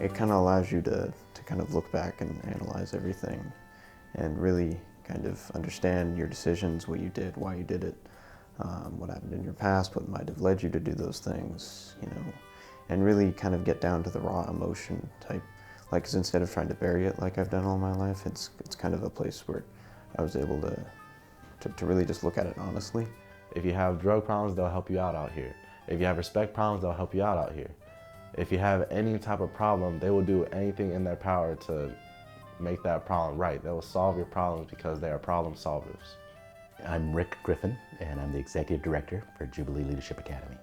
it kind of allows you to kind of look back and analyze everything and really kind of understand your decisions, what you did, why you did it, what happened in your past, what might have led you to do those things, you know, and really kind of get down to the raw emotion type. Like, 'cause instead of trying to bury it like I've done all my life, it's kind of a place where I was able to really just look at it honestly. If you have drug problems, they'll help you out here. If you have respect problems, they'll help you out here. If you have any type of problem, they will do anything in their power to make that problem right. They will solve your problems because they are problem solvers. I'm Rick Griffin, and I'm the Executive Director for Jubilee Leadership Academy.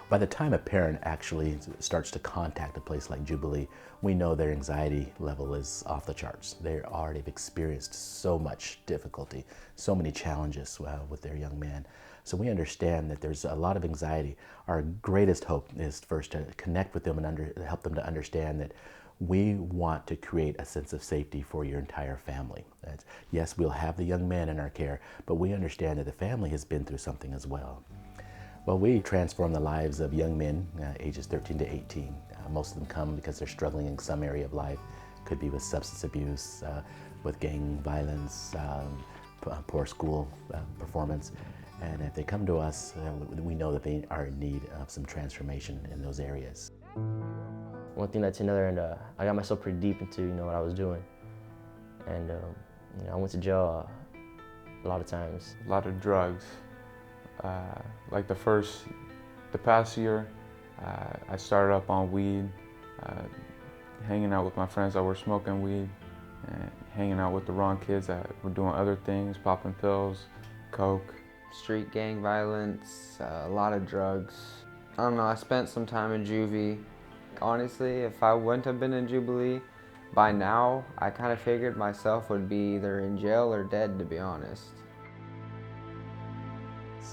By the time a parent actually starts to contact a place like Jubilee, we know their anxiety level is off the charts. They already have experienced so much difficulty, so many challenges with their young man. So we understand that there's a lot of anxiety. Our greatest hope is first to connect with them and help them to understand that we want to create a sense of safety for your entire family. Yes, we'll have the young man in our care, but we understand that the family has been through something as well. Well, we transform the lives of young men, ages 13 to 18. Most of them come because they're struggling in some area of life. Could be with substance abuse, with gang violence, poor school performance. And if they come to us, we know that they are in need of some transformation in those areas. One thing led to another, and I got myself pretty deep into what I was doing. And I went to jail a lot of times. A lot of drugs. Like the past year, I started up on weed, hanging out with my friends that were smoking weed, and hanging out with the wrong kids that were doing other things, popping pills, coke. Street gang violence, a lot of drugs. I don't know, I spent some time in juvie. Honestly, if I wouldn't have been in Jubilee, by now, I kind of figured myself would be either in jail or dead, to be honest.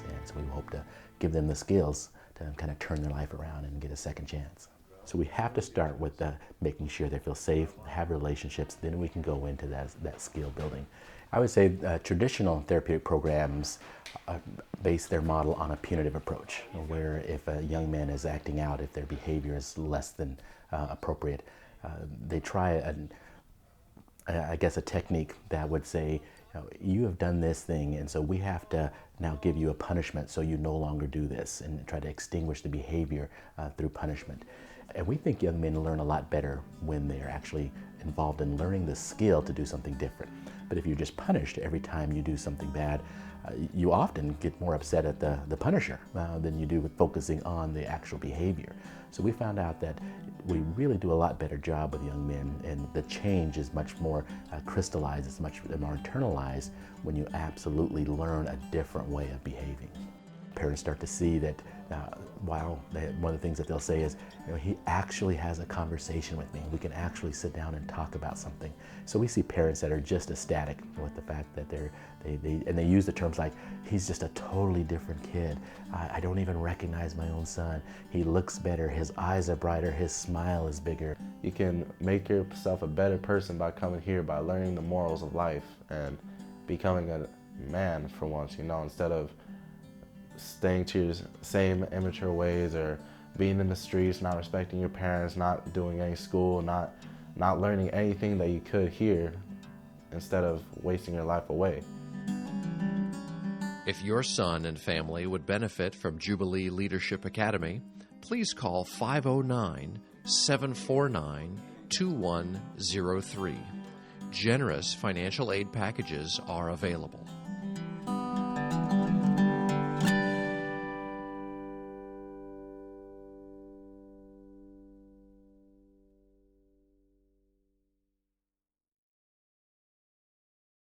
And so we hope to give them the skills to kind of turn their life around and get a second chance. So we have to start with making sure they feel safe, have relationships, then we can go into that skill building. I would say traditional therapeutic programs base their model on a punitive approach, where if a young man is acting out, if their behavior is less than appropriate, they try a technique that would say, you have done this thing, and so we have to now give you a punishment so you no longer do this, and try to extinguish the behavior through punishment. And we think young men learn a lot better when they're actually involved in learning the skill to do something different. But if you're just punished every time you do something bad, you often get more upset at the punisher than you do with focusing on the actual behavior. So we found out that we really do a lot better job with young men, and the change is much more crystallized, it's much more internalized when you absolutely learn a different way of behaving. Parents start to see that, one of the things that they'll say is, he actually has a conversation with me. We can actually sit down and talk about something. So we see parents that are just ecstatic with the fact that they use the terms like, he's just a totally different kid. I don't even recognize my own son. He looks better, his eyes are brighter, his smile is bigger. You can make yourself a better person by coming here, by learning the morals of life and becoming a man for once, instead of staying to your same immature ways or being in the streets, not respecting your parents, not doing any school, not learning anything that you could here, instead of wasting your life away. If your son and family would benefit from Jubilee Leadership Academy, please call 509-749-2103. Generous financial aid packages are available.